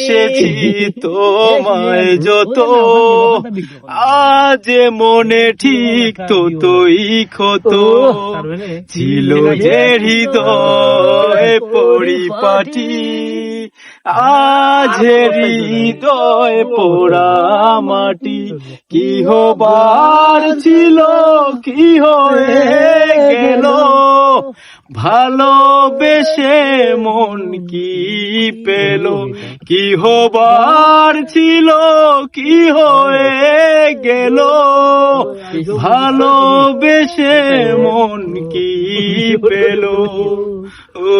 বেসেছি তোমায় যত, আজ মনে ঠিক ততই ক্ষত। ছিল যে হৃদয় পরিপাটি, আজ হৃদয় পোড়া মাটি। কি হবার ছিল কি হয়ে গেল, ভালোবেসে মন কি পেল। কি হবার ছিল কি হয়ে গেল, ভালোবেসে মন কি পেল। ও